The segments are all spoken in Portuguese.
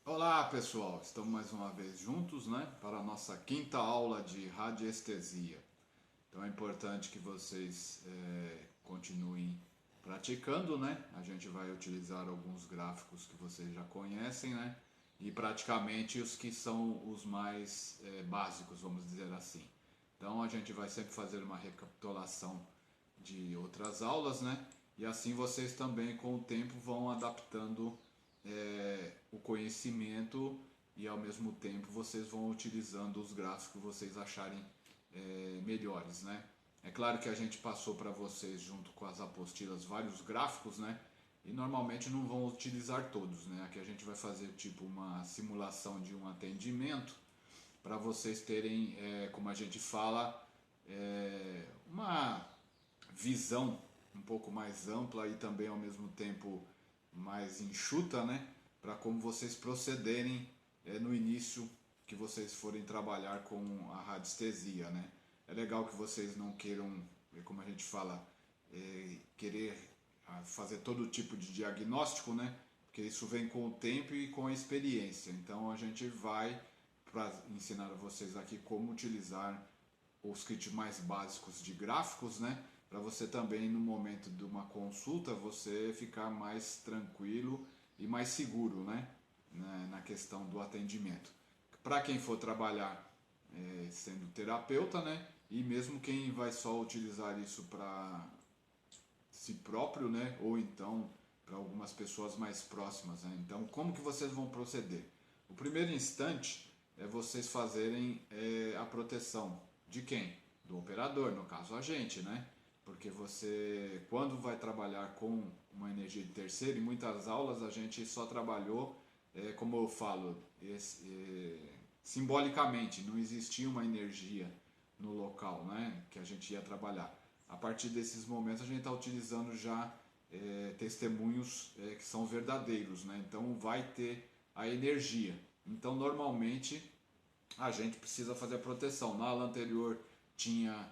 Olá pessoal, estamos mais uma vez juntos, né, para a nossa quinta aula de radiestesia. Então é importante que vocês continuem praticando, né? A gente vai utilizar alguns gráficos que vocês já conhecem, né? E praticamente os que são os mais básicos, vamos dizer assim. Então a gente vai sempre fazer uma recapitulação de outras aulas, né? E assim vocês também com o tempo vão adaptando o conhecimento e ao mesmo tempo vocês vão utilizando os gráficos que vocês acharem melhores, né? É claro que a gente passou para vocês junto com as apostilas vários gráficos, né? E normalmente não vão utilizar todos, né? Aqui a gente vai fazer tipo uma simulação de um atendimento para vocês terem, como a gente fala, uma visão um pouco mais ampla e também ao mesmo tempo mais enxuta, né? Para como vocês procederem no início que vocês forem trabalhar com a radiestesia, né? É legal que vocês não queiram, como a gente fala, querer fazer todo tipo de diagnóstico, né? Porque isso vem com o tempo e com a experiência. Então a gente vai para ensinar a vocês aqui como utilizar os kits mais básicos de gráficos, né? Para você também no momento de uma consulta você ficar mais tranquilo e mais seguro, né? Na questão do atendimento. Para quem for trabalhar sendo terapeuta, né? E mesmo quem vai só utilizar isso para si próprio, né? Ou então para algumas pessoas mais próximas, né? Então, como que vocês vão proceder? O primeiro instante é vocês fazerem a proteção de quem? Do operador, no caso a gente, né? Porque você, quando vai trabalhar com uma energia de terceiro, em muitas aulas a gente só trabalhou, como eu falo, simbolicamente, não existia uma energia no local, né, que a gente ia trabalhar. A partir desses momentos a gente está utilizando já testemunhos que são verdadeiros, né? Então vai ter a energia. Então normalmente a gente precisa fazer a proteção. Na aula anterior tinha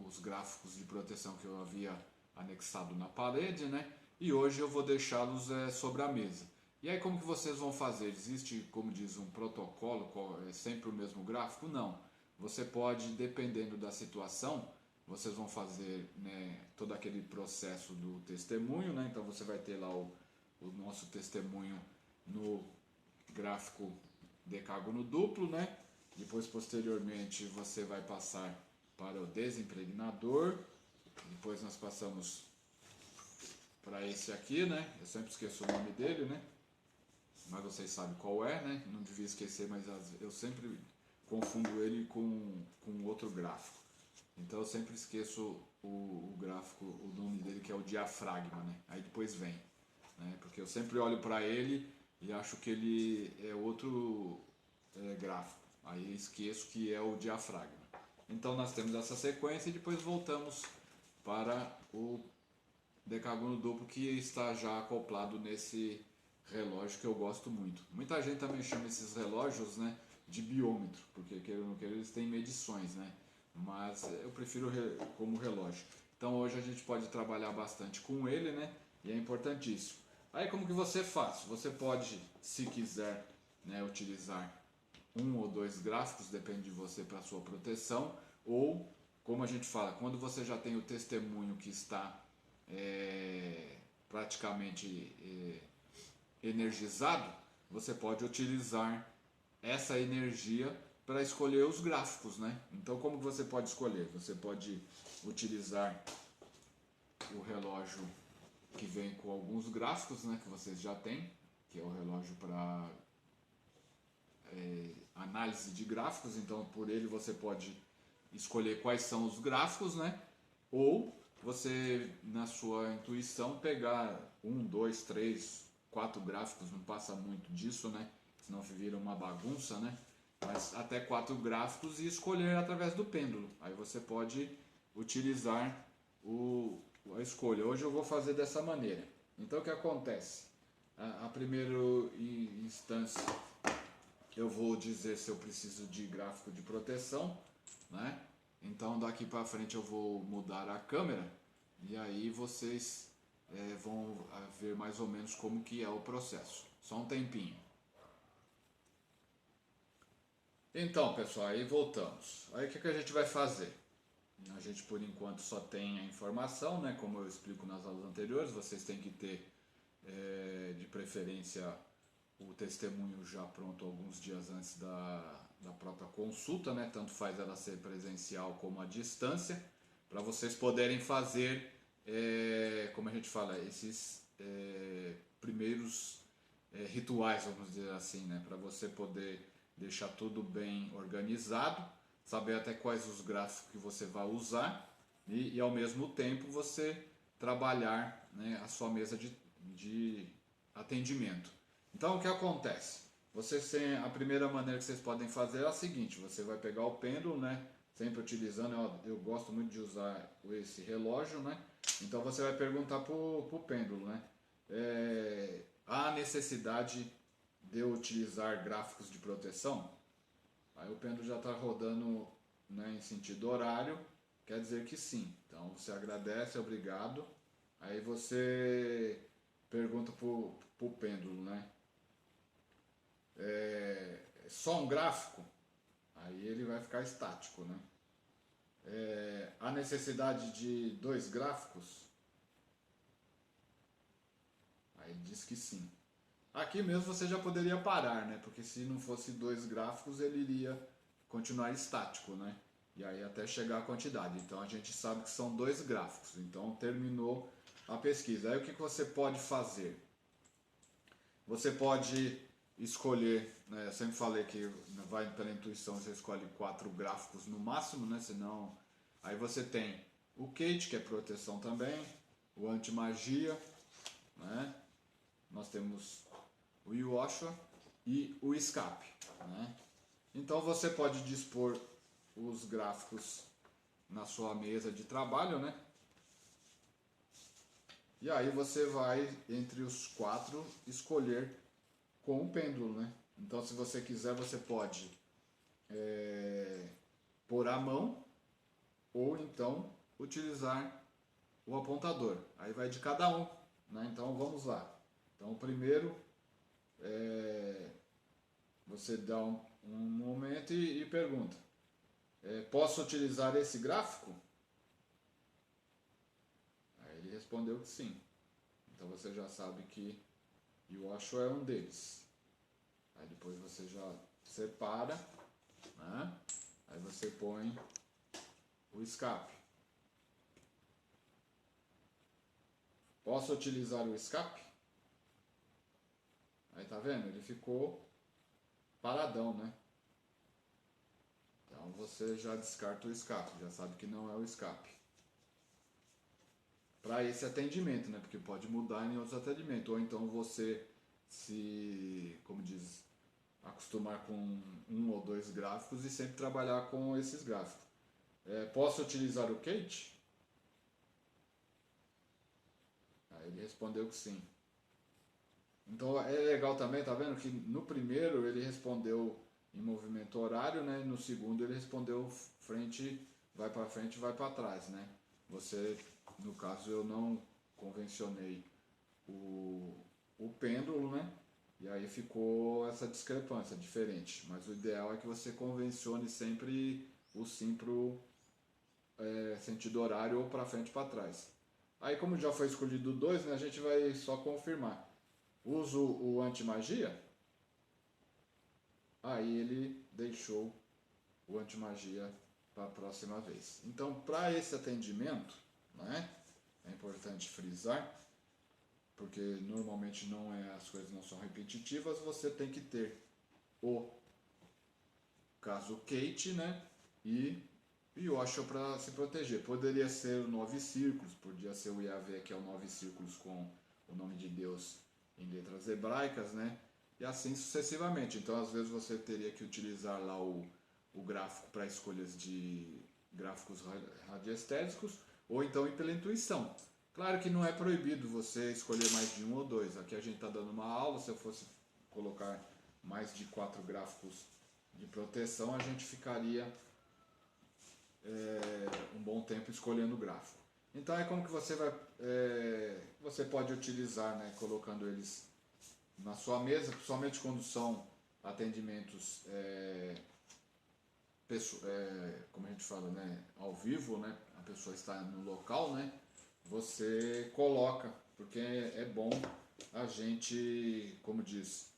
os gráficos de proteção que eu havia anexado na parede, né? E hoje eu vou deixá-los sobre a mesa. E aí como que vocês vão fazer? Existe, como diz, um protocolo, é sempre o mesmo gráfico? Não. Você pode, dependendo da situação, vocês vão fazer, né, todo aquele processo do testemunho, né? Então você vai ter lá o nosso testemunho no gráfico decágono duplo, né? Depois, posteriormente, você vai passar para o desimpregnador. Depois nós passamos para esse aqui, né? Eu sempre esqueço o nome dele, né? Mas vocês sabem qual é, né? Não devia esquecer, mas eu sempre confundo ele com outro gráfico. Então eu sempre esqueço o gráfico, o nome dele que é o diafragma, né? Aí depois vem, né? Porque eu sempre olho para ele e acho que ele é outro gráfico. Aí esqueço que é o diafragma. Então nós temos essa sequência e depois voltamos para o decágono duplo que está já acoplado nesse relógio que eu gosto muito. Muita gente também chama esses relógios, né, de biômetro, porque queira ou não queira eles têm medições, né? Mas eu prefiro como relógio. Então hoje a gente pode trabalhar bastante com ele, né? E é importantíssimo. Aí como que você faz? Você pode, se quiser, né, utilizar um ou dois gráficos, depende de você para sua proteção, ou como a gente fala, quando você já tem o testemunho que está praticamente energizado, você pode utilizar essa energia para escolher os gráficos, né? Então como você pode escolher? Você pode utilizar o relógio que vem com alguns gráficos, né, que vocês já têm, que é o relógio para análise de gráficos, então por ele você pode escolher quais são os gráficos, né? Ou você, na sua intuição, pegar um, dois, três, quatro gráficos, não passa muito disso, né? Senão vira uma bagunça, né? Mas até quatro gráficos e escolher através do pêndulo. Aí você pode utilizar a escolha. Hoje eu vou fazer dessa maneira. Então o que acontece? A primeira instância eu vou dizer se eu preciso de gráfico de proteção, né? Então daqui para frente eu vou mudar a câmera e aí vocês vão ver mais ou menos como que é o processo. Só um tempinho. Então, pessoal, aí voltamos. Aí o que a gente vai fazer? A gente, por enquanto, só tem a informação, né? Como eu explico nas aulas anteriores, vocês têm que ter, de preferência, o testemunho já pronto alguns dias antes da própria consulta, né? Tanto faz ela ser presencial como à distância, para vocês poderem fazer, como a gente fala, esses primeiros rituais, vamos dizer assim, né? Para você poder deixar tudo bem organizado, saber até quais os gráficos que você vai usar e ao mesmo tempo você trabalhar, né, a sua mesa de atendimento. Então o que acontece? A primeira maneira que vocês podem fazer é a seguinte: você vai pegar o pêndulo, né? Sempre utilizando, eu gosto muito de usar esse relógio, né? Então você vai perguntar pro pêndulo, né? Há necessidade de eu utilizar gráficos de proteção? Aí o pêndulo já está rodando, né, em sentido horário, quer dizer que sim. Então você agradece, obrigado. Aí você pergunta pro pêndulo, né? Só um gráfico? Aí ele vai ficar estático, né? Há necessidade de dois gráficos? Aí ele diz que sim. Aqui mesmo você já poderia parar, né? Porque se não fosse dois gráficos, ele iria continuar estático, né? E aí até chegar a quantidade. Então a gente sabe que são dois gráficos. Então terminou a pesquisa. Aí o que você pode fazer? Você pode escolher, né? Eu sempre falei que vai pela intuição, você escolhe quatro gráficos no máximo, né? Senão, aí você tem o Kate, que é proteção também, o anti-magia, né? Nós temos o Yoshua e o escape, né? Então você pode dispor os gráficos na sua mesa de trabalho, né? E aí você vai entre os quatro escolher com o pêndulo, né? Então se você quiser você pode pôr a mão ou então utilizar o apontador. Aí vai de cada um, né? Então vamos lá. Então primeiro você dá um momento e pergunta: posso utilizar esse gráfico? Aí ele respondeu que sim. Então você já sabe que Yoshua é um deles. Aí depois você já separa, né? Aí você põe o escape. Posso utilizar o escape? Aí tá vendo? Ele ficou paradão, né? Então você já descarta o escape, já sabe que não é o escape. Para esse atendimento, né? Porque pode mudar em outros atendimentos. Ou então você como diz, acostumar com um ou dois gráficos e sempre trabalhar com esses gráficos. Posso utilizar o Kate? Aí ele respondeu que sim. Então é legal também, tá vendo que no primeiro ele respondeu em movimento horário, né? No segundo ele respondeu frente, vai para trás, né? Você, no caso, eu não convencionei o pêndulo, né? E aí ficou essa discrepância diferente. Mas o ideal é que você convencione sempre o sim pro sentido horário ou para frente e para trás. Aí como já foi escolhido dois, né, a gente vai só confirmar. Uso o anti-magia? Aí ele deixou o anti-magia para a próxima vez. Então, para esse atendimento, né, é importante frisar, porque normalmente as coisas não são repetitivas, você tem que ter o caso Kate, né, e Yoshua para se proteger. Poderia ser o 9 círculos, podia ser o Yahvé, que é o 9 círculos com o nome de Deus em letras hebraicas, né? E assim sucessivamente. Então, às vezes, você teria que utilizar lá o gráfico para escolhas de gráficos radiestésicos, ou então ir pela intuição. Claro que não é proibido você escolher mais de um ou dois. Aqui a gente está dando uma aula, se eu fosse colocar mais de 4 gráficos de proteção, a gente ficaria um bom tempo escolhendo o gráfico. Então é como que você vai, você pode utilizar, né, colocando eles na sua mesa, principalmente quando são atendimentos como a gente fala, né, ao vivo, né, a pessoa está no local, né, você coloca, porque é bom a gente, como diz,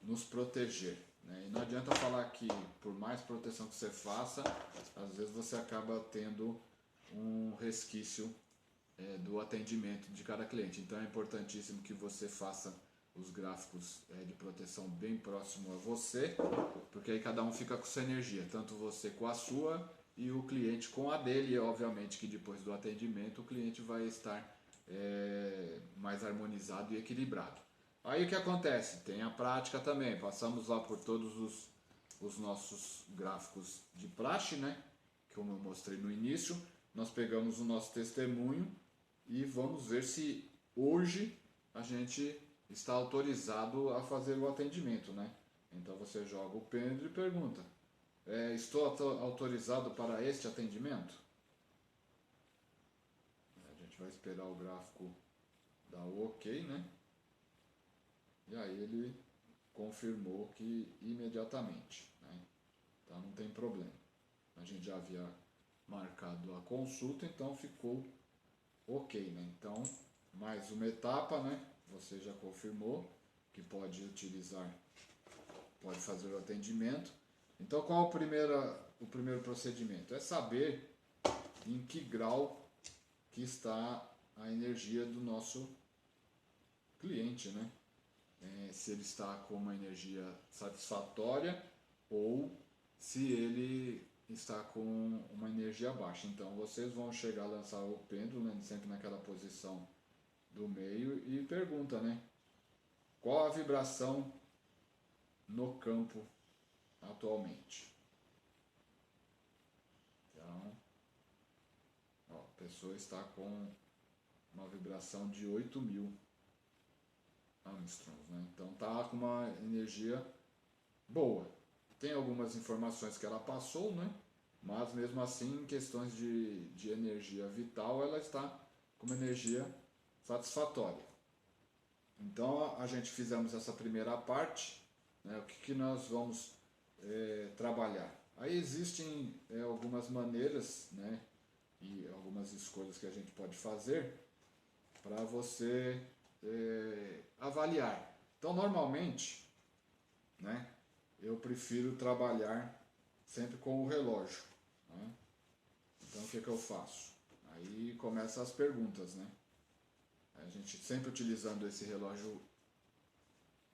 nos proteger, né? E não adianta falar que por mais proteção que você faça, às vezes você acaba tendo um resquício do atendimento de cada cliente. Então é importantíssimo que você faça os gráficos de proteção bem próximo a você, porque aí cada um fica com sua energia, tanto você com a sua e o cliente com a dele. E obviamente que depois do atendimento o cliente vai estar mais harmonizado e equilibrado. Aí o que acontece? Tem a prática também, passamos lá por todos os nossos gráficos de praxe, né? Como eu mostrei no início, nós pegamos o nosso testemunho e vamos ver se hoje a gente está autorizado a fazer o atendimento, né? Então você joga o pêndulo e pergunta: estou autorizado para este atendimento? A gente vai esperar o gráfico dar o ok, né? E aí ele confirmou que imediatamente, né? Então não tem problema. A gente já havia marcado a consulta, então ficou ok, né? Então, mais uma etapa, né? Você já confirmou que pode utilizar, pode fazer o atendimento. Então, qual o primeiro procedimento? É saber em que grau que está a energia do nosso cliente, né? Se ele está com uma energia satisfatória ou se ele está com uma energia baixa. Então vocês vão chegar a lançar o pêndulo, né, sempre naquela posição do meio, e pergunta, né, qual a vibração no campo atualmente. Então, ó, a pessoa está com uma vibração de 8.000 Armstrongs, né? Então tá com uma energia boa. Tem algumas informações que ela passou, né? Mas mesmo assim, em questões de energia vital, ela está com uma energia satisfatória. Então a gente fizemos essa primeira parte, né? O que nós vamos trabalhar? Aí existem algumas maneiras, né? E algumas escolhas que a gente pode fazer para você avaliar. Então normalmente, né? Eu prefiro trabalhar sempre com o relógio, né? Então o que eu faço? Aí começam as perguntas, né? A gente sempre utilizando esse relógio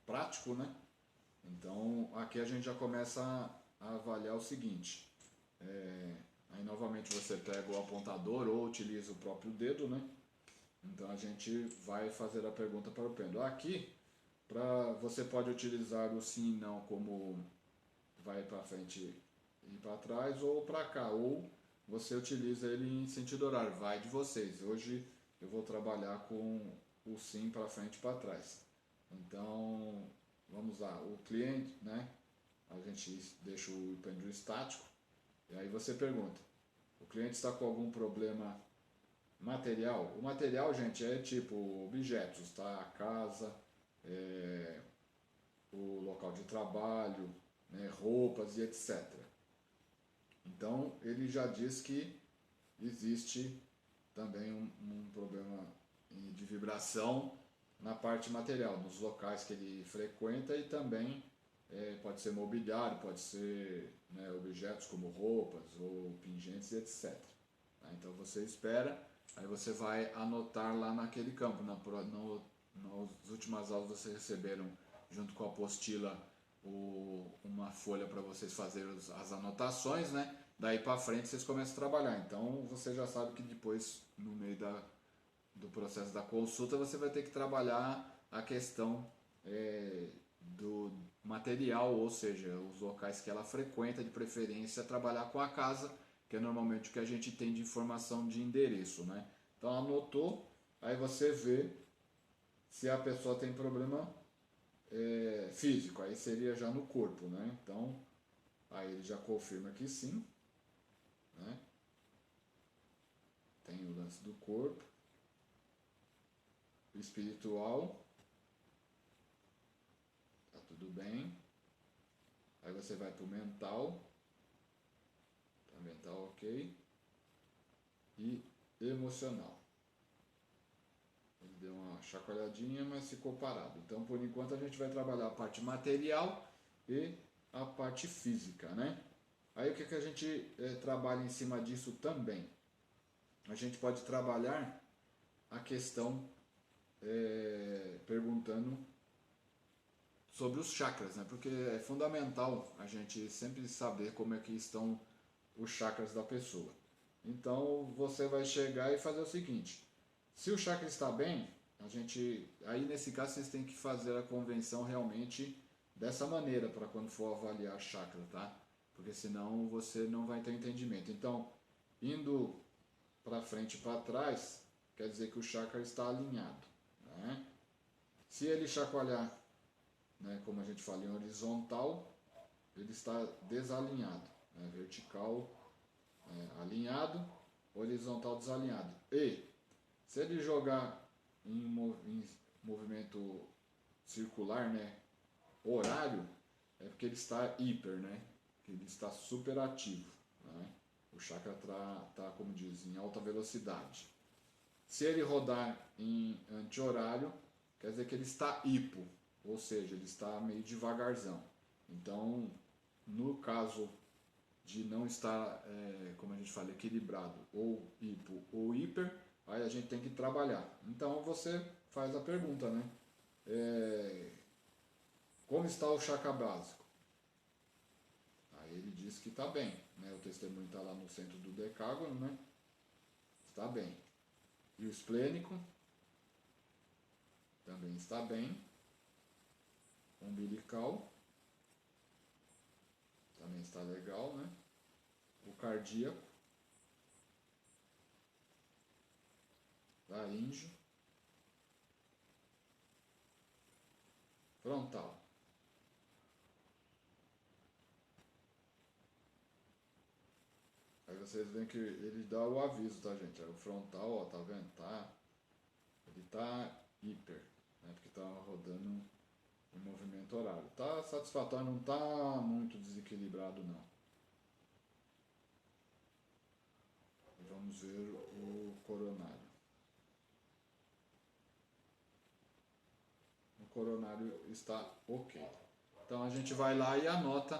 prático, né? Então aqui a gente já começa a avaliar o seguinte. Aí novamente você pega o apontador ou utiliza o próprio dedo, né? Então a gente vai fazer a pergunta para o pêndulo. Aqui, você pode utilizar o sim e não como vai para frente e para trás ou para cá, ou você utiliza ele em sentido horário, vai de vocês. Hoje eu vou trabalhar com o sim para frente e para trás. Então, vamos lá, o cliente, né? A gente deixa o pêndulo estático e aí você pergunta: o cliente está com algum problema material? O material, gente, é tipo objetos, tá? A casa, o local de trabalho, né, roupas e etc. Então ele já diz que existe também um problema de vibração na parte material, nos locais que ele frequenta, e também pode ser mobiliário, pode ser, né, objetos como roupas ou pingentes e etc. Então você espera, aí você vai anotar lá naquele campo. Nas últimas aulas vocês receberam junto com a apostila uma folha para vocês fazerem as anotações, né? Daí para frente vocês começam a trabalhar. Então você já sabe que depois, no meio do processo da consulta, você vai ter que trabalhar a questão do material, ou seja, os locais que ela frequenta, de preferência trabalhar com a casa, que é normalmente o que a gente tem de informação de endereço, né? Então anotou, aí você vê se a pessoa tem problema físico, aí seria já no corpo, né? Então, aí ele já confirma que sim, né? Tem o lance do corpo, espiritual, tá tudo bem. Aí você vai para o mental, tá ok. E emocional. Ele deu uma chacoalhadinha, mas ficou parado. Então, por enquanto, a gente vai trabalhar a parte material e a parte física, né? Aí, o que a gente trabalha em cima disso também? A gente pode trabalhar a questão perguntando sobre os chakras, né? Porque é fundamental a gente sempre saber como é que estão os chakras da pessoa. Então, você vai chegar e fazer o seguinte: se o chakra está bem, aí nesse caso vocês têm que fazer a convenção realmente dessa maneira para quando for avaliar chakra, tá? Porque senão você não vai ter entendimento. Então, indo para frente e para trás, quer dizer que o chakra está alinhado, né? Se ele chacoalhar, né, como a gente fala em horizontal, ele está desalinhado, né? Vertical alinhado, horizontal desalinhado. E se ele jogar em movimento circular, né, horário, é porque ele está hiper, né? Que ele está super ativo, né? O chakra está, como diz, em alta velocidade. Se ele rodar em anti-horário, quer dizer que ele está hipo, ou seja, ele está meio devagarzão. Então, no caso de não estar, como a gente fala, equilibrado, ou hipo ou hiper, aí a gente tem que trabalhar. Então você faz a pergunta, né? Como está o chakra básico? Aí ele diz que está bem, né? O testemunho está lá no centro do decágono, né? Está bem. E o esplênico também está bem. Umbilical também está legal, né? O cardíaco, laríngeo, frontal. Aí vocês veem que ele dá o aviso, tá, gente? Aí o frontal, ó, tá vendo? Ele tá hiper, né? Porque tá rodando em movimento horário. Tá satisfatório, não tá muito desequilibrado, não. Vamos ver o coronário. O coronário está ok. Então a gente vai lá e anota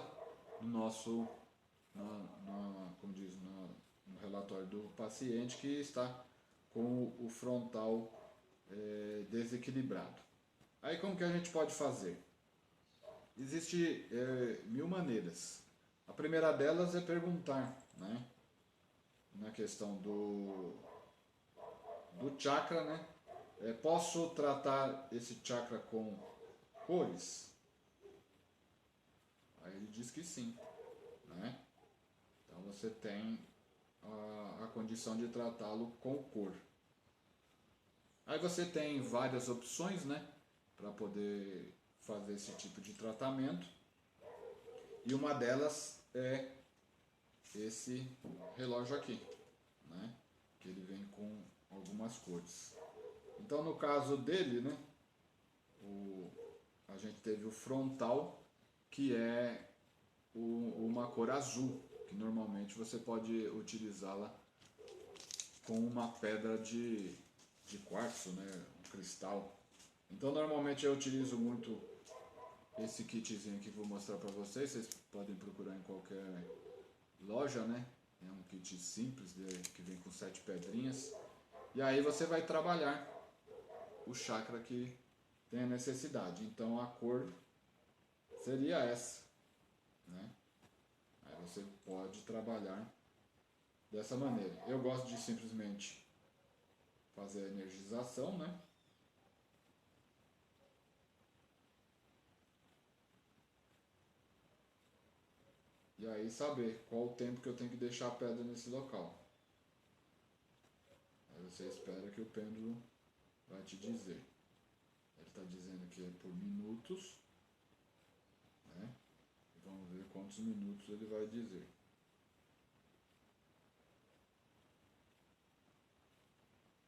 no nosso, como diz, no relatório do paciente que está com o frontal desequilibrado. Aí como que a gente pode fazer? Existem 1000 maneiras. A primeira delas é perguntar, né? Na questão do chakra, né? Posso tratar esse chakra com cores? Aí ele diz que sim, né? Então você tem a condição de tratá-lo com cor. Aí você tem várias opções, né? Para poder fazer esse tipo de tratamento. E uma delas é esse relógio aqui, né? Que ele vem com algumas cores. Então no caso dele, né? A gente teve o frontal, que é uma cor azul, que normalmente você pode utilizá-la com uma pedra de quartzo, né? Um cristal. Então normalmente eu utilizo muito esse kitzinho que vou mostrar para vocês. Vocês podem procurar em qualquer loja, né? É um kit simples que vem com 7 pedrinhas. E aí você vai trabalhar o chakra que tem a necessidade. Então a cor seria essa, né? Aí você pode trabalhar dessa maneira. Eu gosto de simplesmente fazer a energização, né? E aí saber qual o tempo que eu tenho que deixar a pedra nesse local. Aí você espera que o pêndulo vai te dizer. Ele está dizendo que é por minutos, né? Vamos ver quantos minutos ele vai dizer.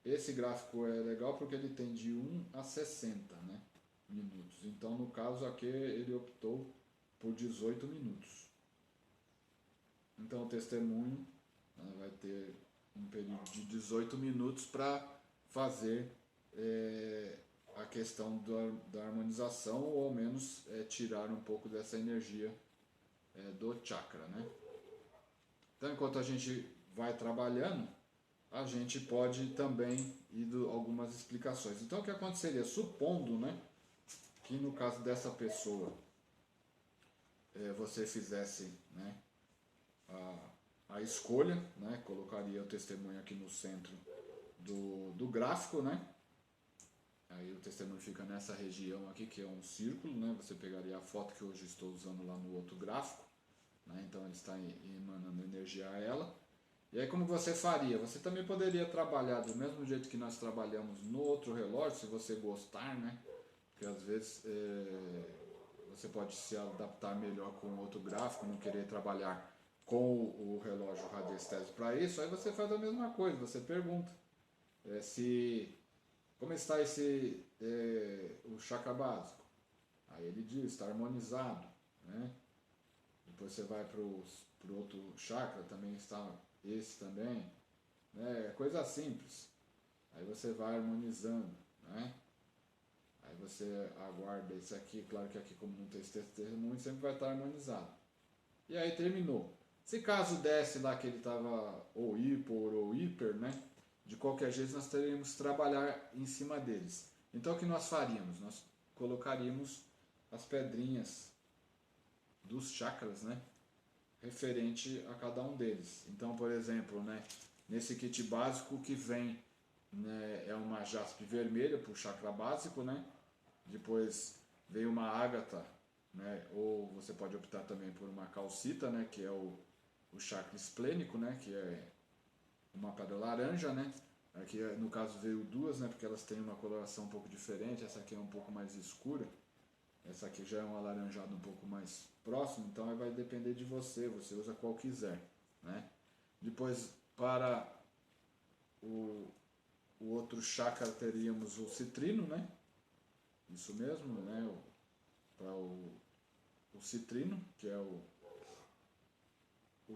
Esse gráfico é legal porque ele tem de 1 a 60, né, minutos. Então, no caso aqui, ele optou por 18 minutos. Então, o testemunho né? Vai ter um período de 18 minutos para fazer a questão da harmonização, ou ao menos tirar um pouco dessa energia do chakra, né? Então, enquanto a gente vai trabalhando, a gente pode também ir algumas explicações. Então, o que aconteceria? Supondo, né, que no caso dessa pessoa você fizesse, né, a escolha, né, colocaria o testemunho aqui no centro do gráfico, né? Aí o testemunho fica nessa região aqui, que é um círculo, né? Você pegaria a foto que hoje estou usando lá no outro gráfico, né? Então ele está emanando energia a ela. E aí como você faria? Você também poderia trabalhar do mesmo jeito que nós trabalhamos no outro relógio, se você gostar, né? Porque às vezes você pode se adaptar melhor com outro gráfico, não querer trabalhar com o relógio radiestésico para isso. Aí você faz a mesma coisa, você pergunta como está o chakra básico. Aí ele diz, está harmonizado, né? Depois você vai para o outro chakra, também está esse também, né? É coisa simples. Aí você vai harmonizando, né? Aí você aguarda esse aqui, claro que aqui como não tem esse testemunho, sempre vai estar harmonizado. E aí terminou. Se caso desse lá que ele estava ou hiper, né? De qualquer jeito nós teríamos que trabalhar em cima deles. Então o que nós faríamos? Nós colocaríamos as pedrinhas dos chakras, né? Referente a cada um deles. Então, por exemplo, né? Nesse kit básico que vem, né, é uma jaspe vermelha para o chakra básico, né? Depois veio uma ágata, né? Ou você pode optar também por uma calcita, né? Que é o chakra esplênico, né? Que é uma pedra laranja, né? Aqui no caso veio duas, né? Porque elas têm uma coloração um pouco diferente. Essa aqui é um pouco mais escura. Essa aqui já é um alaranjado um pouco mais próximo. Então aí vai depender de você. Você usa qual quiser, né? Depois para o outro chakra teríamos o citrino, né? Isso mesmo, né? Para o citrino, que é o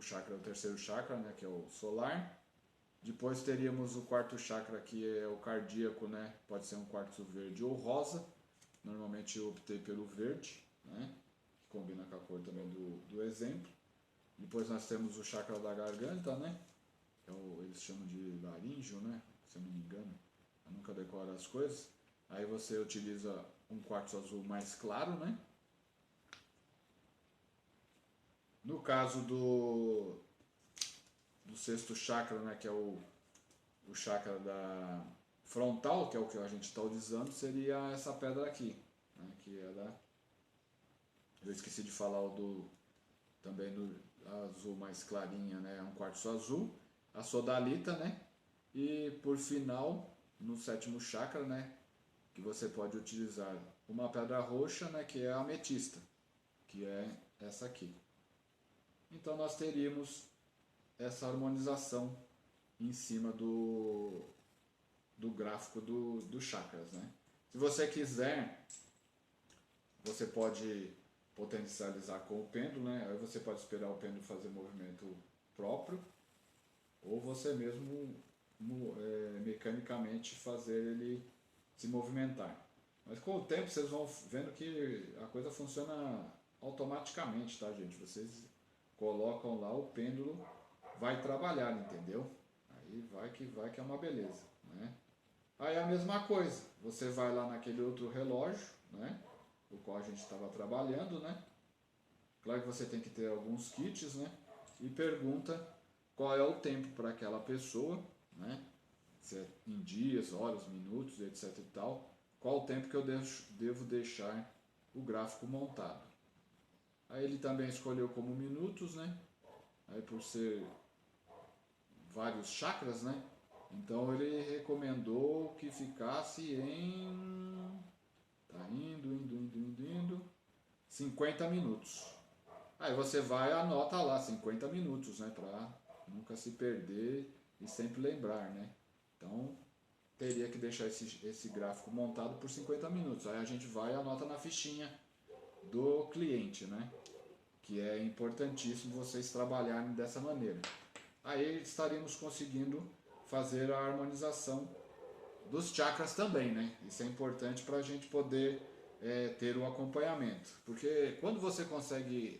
chakra, o terceiro chakra, né? Que é o solar. Depois teríamos o quarto chakra, que é o cardíaco, né? Pode ser um quartzo verde ou rosa. Normalmente eu optei pelo verde, né? Que combina com a cor também do exemplo. Depois nós temos o chakra da garganta, né? Eles chamam de laríngeo, né? Se eu não me engano. Eu nunca decoro as coisas. Aí você utiliza um quartzo azul mais claro, né? No caso do sexto chakra, né, que é o chakra da frontal, que é o que a gente está utilizando, seria essa pedra aqui, né, que é eu esqueci de falar também do azul mais clarinha, né, é um quartzo azul, a sodalita, né, e por final, no sétimo chakra, né, que você pode utilizar uma pedra roxa, né, que é a ametista, que é essa aqui. Então nós teríamos essa harmonização em cima do gráfico dos chakras, né? Se você quiser, você pode potencializar com o pêndulo, né? Aí você pode esperar o pêndulo fazer movimento próprio, ou você mesmo mecanicamente fazer ele se movimentar. Mas com o tempo vocês vão vendo que a coisa funciona automaticamente, tá, gente? Vocês colocam lá o pêndulo, vai trabalhar, entendeu? Aí vai que é uma beleza, né? Aí a mesma coisa, você vai lá naquele outro relógio, né? O qual a gente estava trabalhando, né? Claro que você tem que ter alguns kits, né? E pergunta qual é o tempo para aquela pessoa, né? Se é em dias, horas, minutos, etc e tal. Qual o tempo que eu devo deixar o gráfico montado. Aí ele também escolheu como minutos, né? Aí por ser vários chakras, né? Então ele recomendou que ficasse em... Tá indo, 50 minutos. Aí você vai e anota lá 50 minutos, né? Pra nunca se perder e sempre lembrar, né? Então teria que deixar esse gráfico montado por 50 minutos. Aí a gente vai e anota na fichinha do cliente, né? Que é importantíssimo vocês trabalharem dessa maneira. aí estaríamos conseguindo fazer a harmonização dos chakras também, né? Isso é importante para a gente poder ter o acompanhamento, porque quando você consegue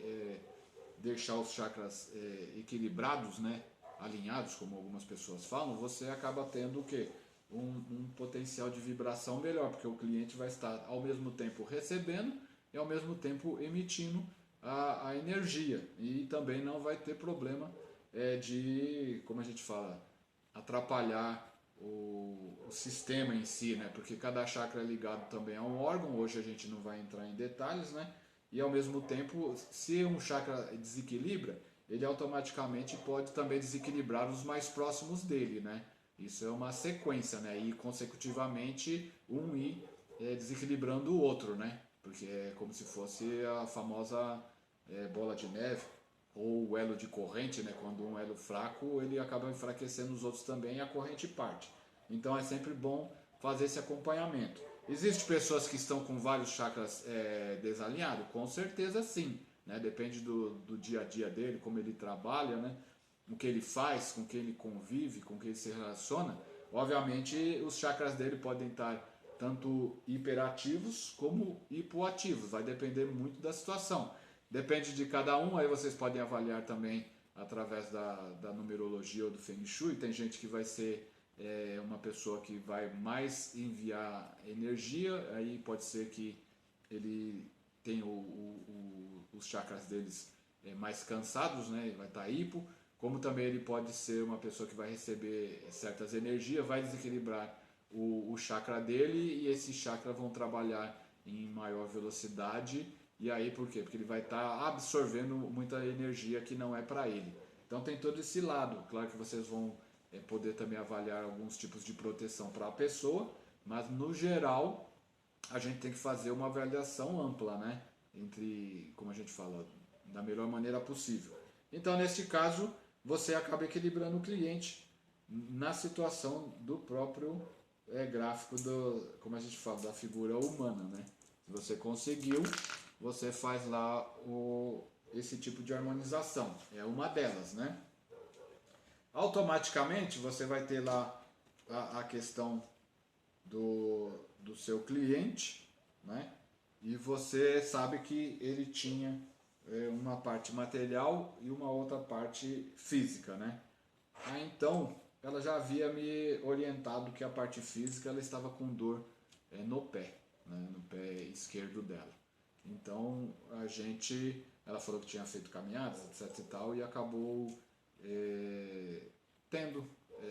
deixar os chakras equilibrados, né? Alinhados, como algumas pessoas falam, você acaba tendo o quê? Um potencial de vibração melhor, porque o cliente vai estar ao mesmo tempo recebendo e ao mesmo tempo emitindo a energia, e também não vai ter problema de, como a gente fala, atrapalhar o sistema em si, né? Porque cada chakra é ligado também a um órgão, hoje a gente não vai entrar em detalhes, né? E ao mesmo tempo, se um chakra desequilibra, ele automaticamente pode também desequilibrar os mais próximos dele, né? Isso é uma sequência, né? E consecutivamente um ir desequilibrando o outro, né? Porque é como se fosse a famosa bola de neve ou o elo de corrente, né? Quando um elo fraco, ele acaba enfraquecendo os outros também e a corrente parte. Então é sempre bom fazer esse acompanhamento. Existem pessoas que estão com vários chakras desalinhados? Com certeza sim, né? Depende do dia a dia dele, como ele trabalha, né? O que ele faz, com quem ele convive, com quem ele se relaciona. Obviamente os chakras dele podem estar tanto hiperativos como hipoativos, vai depender muito da situação. Depende de cada um, aí vocês podem avaliar também através da numerologia ou do Feng Shui. Tem gente que vai ser uma pessoa que vai mais enviar energia, aí pode ser que ele tenha os chakras deles mais cansados, né? Vai estar hipo, como também ele pode ser uma pessoa que vai receber certas energias, vai desequilibrar o chakra dele, e esses chakras vão trabalhar em maior velocidade. E aí por quê? Porque ele vai estar absorvendo muita energia que não é para ele. Então tem todo esse lado. Claro que vocês vão poder também avaliar alguns tipos de proteção para a pessoa, mas no geral a gente tem que fazer uma avaliação ampla, né? Entre, como a gente fala, da melhor maneira possível. Então neste caso você acaba equilibrando o cliente na situação do próprio gráfico como a gente fala, da figura humana, né? Se você conseguiu, você faz lá esse tipo de harmonização. É uma delas, né? Automaticamente você vai ter lá a questão do seu cliente, né? E você sabe que ele tinha uma parte material e uma outra parte física, né? Então ela já havia me orientado que a parte física ela estava com dor no pé, né? No pé esquerdo dela. Então ela falou que tinha feito caminhadas, etc e tal, e acabou tendo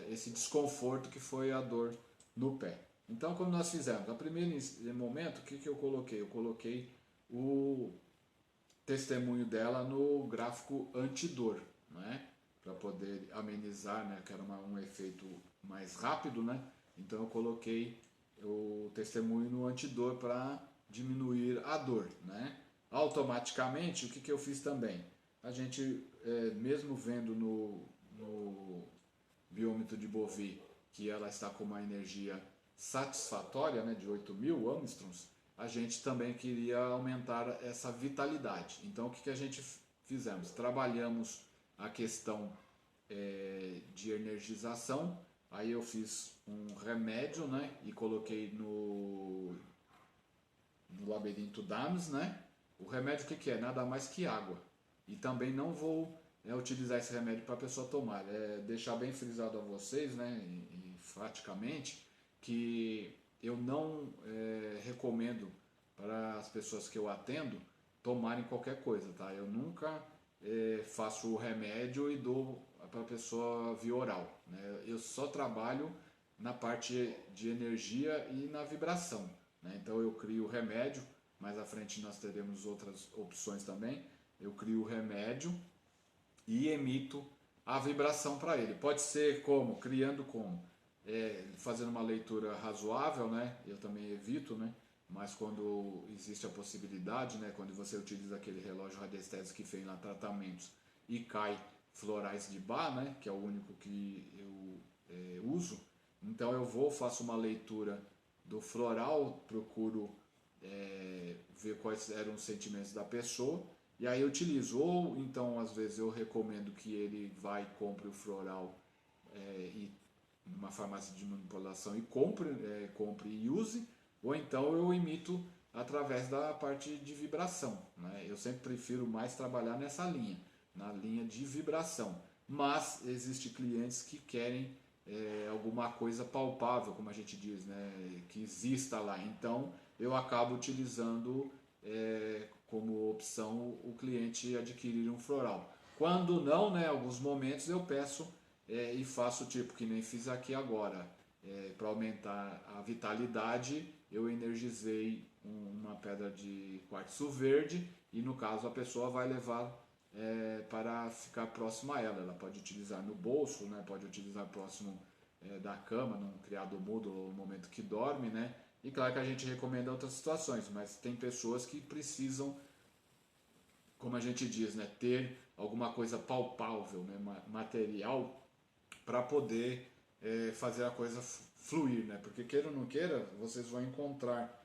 esse desconforto que foi a dor no pé. Então, como nós fizemos? No primeiro momento, o que eu coloquei? Eu coloquei o testemunho dela no gráfico antidor, né? Para poder amenizar, né? Que era um efeito mais rápido, né? Então eu coloquei o testemunho no antidor para diminuir a dor, né? Automaticamente, o que eu fiz também? A gente, mesmo vendo no biômetro de Bovie que ela está com uma energia satisfatória, né, de 8.000 angstroms, a gente também queria aumentar essa vitalidade. Então o que a gente fizemos? Trabalhamos a questão de energização. Aí eu fiz um remédio, né, e coloquei no labirinto Dames, né? O remédio o que é? Nada mais que água. E também não vou utilizar esse remédio para a pessoa tomar. Deixar bem frisado a vocês, né, enfaticamente, que eu não recomendo para as pessoas que eu atendo tomarem qualquer coisa, tá? Eu nunca faço o remédio e dou para a pessoa via oral, né? Eu só trabalho na parte de energia e na vibração, né? Então eu crio o remédio, mais à frente nós teremos outras opções também. Eu crio o remédio e emito a vibração para ele. Pode ser como? Criando como? Fazendo uma leitura razoável, né? Eu também evito, né? Mas quando existe a possibilidade, né? Quando você utiliza aquele relógio radiestésico que fez lá tratamentos e cai florais de Bach, né? Que é o único que eu uso. Então eu faço uma leitura do floral, procuro ver quais eram os sentimentos da pessoa E aí eu utilizo, ou então às vezes eu recomendo que ele vá e compre o floral e numa farmácia de manipulação e compre e use, ou então eu imito através da parte de vibração. Né? Eu sempre prefiro mais trabalhar nessa linha, na linha de vibração. Mas existe clientes que querem alguma coisa palpável, como a gente diz, né? Que exista lá. Então eu acabo utilizando como opção o cliente adquirir um floral. Quando não, né, alguns momentos eu peço e faço tipo que nem fiz aqui agora. Para aumentar a vitalidade, eu energizei uma pedra de quartzo verde e no caso a pessoa vai levar para ficar próximo a ela. Ela pode utilizar no bolso, né, pode utilizar próximo da cama, num criado mudo ou no momento que dorme, né? E claro que a gente recomenda outras situações, mas tem pessoas que precisam, como a gente diz, né, ter alguma coisa palpável, né, material, para poder fazer a coisa fluir, né? Porque queira ou não queira, vocês vão encontrar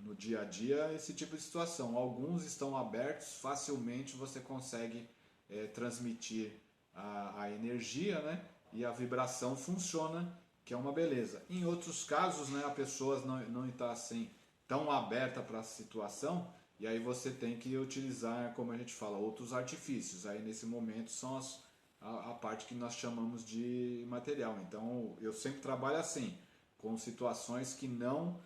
no dia a dia esse tipo de situação. Alguns estão abertos, facilmente você consegue transmitir a energia, né? E a vibração funciona, que é uma beleza. Em outros casos, né, a pessoa não está assim tão aberta para a situação, e aí você tem que utilizar, como a gente fala, outros artifícios. Aí nesse momento são a parte que nós chamamos de material. Então eu sempre trabalho assim, com situações que não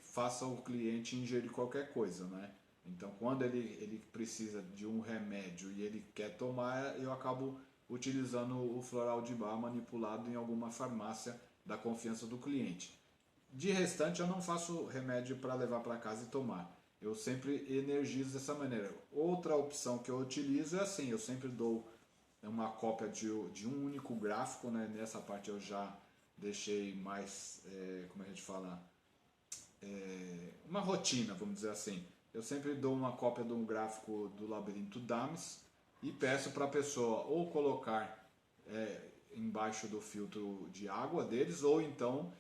façam o cliente ingerir qualquer coisa, né? Então quando ele precisa de um remédio e ele quer tomar, eu acabo utilizando o floral de bar manipulado em alguma farmácia da confiança do cliente. De restante, eu não faço remédio para levar para casa e tomar. Eu sempre energizo dessa maneira. Outra opção que eu utilizo é assim, eu sempre dou uma cópia de um único gráfico, né? Nessa parte eu já deixei mais, como a gente fala, uma rotina, vamos dizer assim. Eu sempre dou uma cópia de um gráfico do Labirinto Dames e peço para a pessoa ou colocar embaixo do filtro de água deles, ou então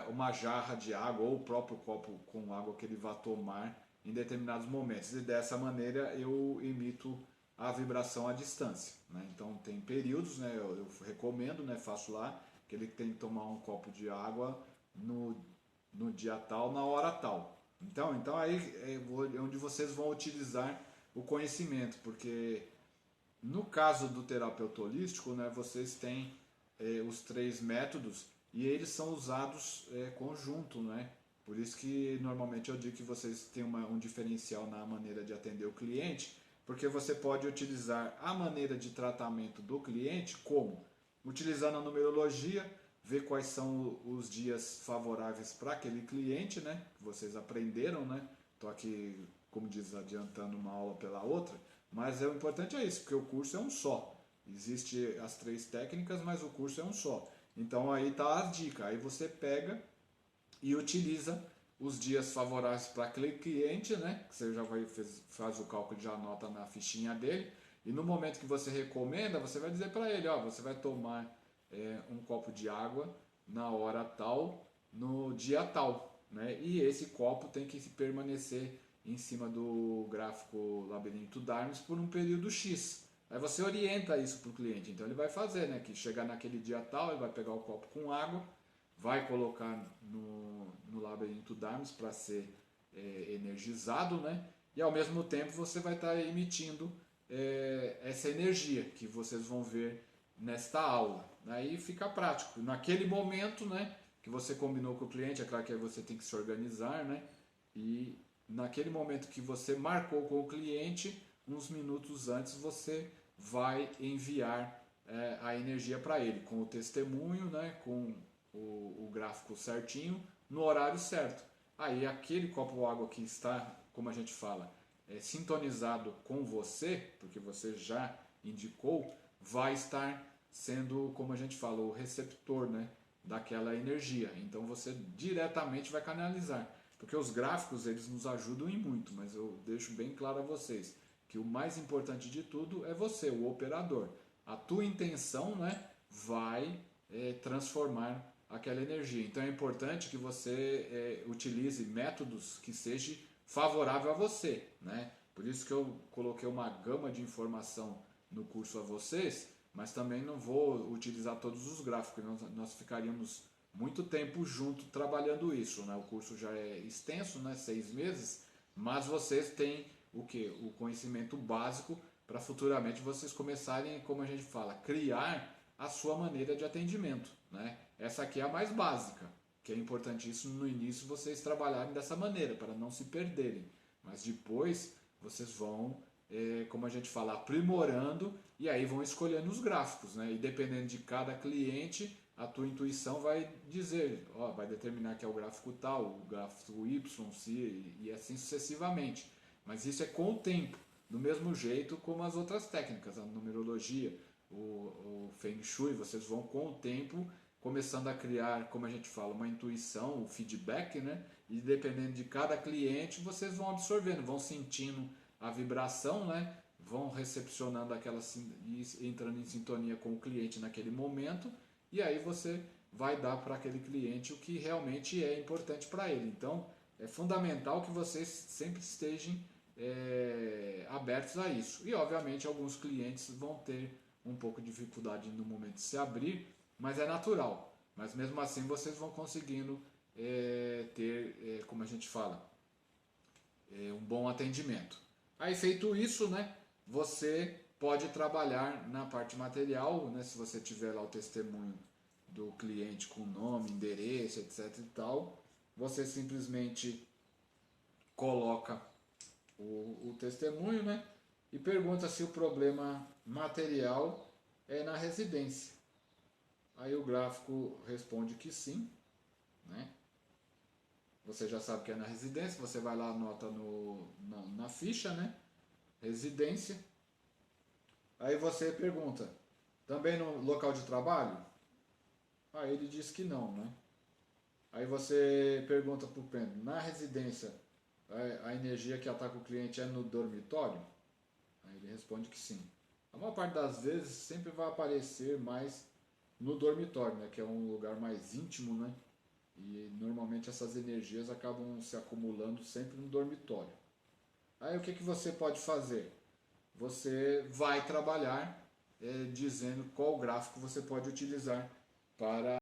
uma jarra de água ou o próprio copo com água que ele vai tomar em determinados momentos. E dessa maneira eu imito a vibração à distância. Né? Então tem períodos, né, eu recomendo, né, faço lá, que ele tem que tomar um copo de água no dia tal, na hora tal. Então aí é onde vocês vão utilizar o conhecimento, porque no caso do terapeuta holístico, né, vocês têm os três métodos e eles são usados conjunto, né? Por isso que normalmente eu digo que vocês têm um diferencial na maneira de atender o cliente, porque você pode utilizar a maneira de tratamento do cliente como? Utilizando a numerologia, ver quais são os dias favoráveis para aquele cliente, né? Que vocês aprenderam, né? Estou aqui, como diz, adiantando uma aula pela outra, mas o importante é isso, porque o curso é um só. Existem as três técnicas, mas o curso é um só. Então aí tá a dica. Aí você pega e utiliza os dias favoráveis para aquele cliente, né? Que você já faz o cálculo e já anota na fichinha dele. E no momento que você recomenda, você vai dizer para ele, ó, você vai tomar um copo de água na hora tal, no dia tal, né? E esse copo tem que permanecer em cima do gráfico Labirinto Darmes por um período X. Aí você orienta isso para o cliente, então ele vai fazer, né? Que chegar naquele dia tal, ele vai pegar o copo com água, vai colocar no Labirinto Darmes para ser energizado, né? E ao mesmo tempo você vai estar emitindo essa energia que vocês vão ver nesta aula. Aí fica prático. Naquele momento, né, que você combinou com o cliente, é claro que aí você tem que se organizar, né? E naquele momento que você marcou com o cliente, uns minutos antes você vai enviar a energia para ele, com o testemunho, né, com o gráfico certinho, no horário certo. Aí aquele copo de água que está, como a gente fala, sintonizado com você, porque você já indicou, vai estar sendo, como a gente fala, o receptor, né, daquela energia. Então você diretamente vai canalizar. Porque os gráficos eles nos ajudam em muito, mas eu deixo bem claro a vocês que o mais importante de tudo é você, o operador. A tua intenção, né, vai transformar aquela energia. Então é importante que você utilize métodos que sejam favoráveis a você, né? Por isso que eu coloquei uma gama de informação no curso a vocês, mas também não vou utilizar todos os gráficos, nós ficaríamos muito tempo junto trabalhando isso, né? O curso já é extenso, né? 6 meses, mas vocês têm o que? O conhecimento básico para futuramente vocês começarem, como a gente fala, criar a sua maneira de atendimento, né? Essa aqui é a mais básica, que é importantíssimo no início vocês trabalharem dessa maneira, para não se perderem. Mas depois vocês vão, como a gente fala, aprimorando e aí vão escolhendo os gráficos, né? E dependendo de cada cliente, a tua intuição vai dizer, ó, vai determinar que é o gráfico tal, o gráfico Y, C e assim sucessivamente. Mas isso é com o tempo, do mesmo jeito como as outras técnicas, a numerologia, o Feng Shui, vocês vão com o tempo começando a criar, como a gente fala, uma intuição, o feedback, né? E dependendo de cada cliente, vocês vão absorvendo, vão sentindo a vibração, né? Vão recepcionando aquela e entrando em sintonia com o cliente naquele momento, e aí você vai dar para aquele cliente o que realmente é importante para ele. Então, é fundamental que vocês sempre estejam abertos a isso. E, obviamente, alguns clientes vão ter um pouco de dificuldade no momento de se abrir, mas é natural. Mas, mesmo assim, vocês vão conseguindo ter, como a gente fala, um bom atendimento. Aí, feito isso, né, você pode trabalhar na parte material, né, se você tiver lá o testemunho do cliente com nome, endereço, etc e tal, você simplesmente coloca o testemunho, né, e pergunta se o problema material é na residência. Aí o gráfico responde que sim, né? Você já sabe que é na residência, você vai lá, anota na ficha, né? Residência. Aí você pergunta, também no local de trabalho? Aí ele diz que não, né? Aí você pergunta para o Pedro, na residência, a energia que ataca o cliente é no dormitório? Aí ele responde que sim. A maior parte das vezes sempre vai aparecer mais no dormitório, né? Que é um lugar mais íntimo, né? E normalmente essas energias acabam se acumulando sempre no dormitório. Aí o que você pode fazer? Você vai trabalhar dizendo qual gráfico você pode utilizar para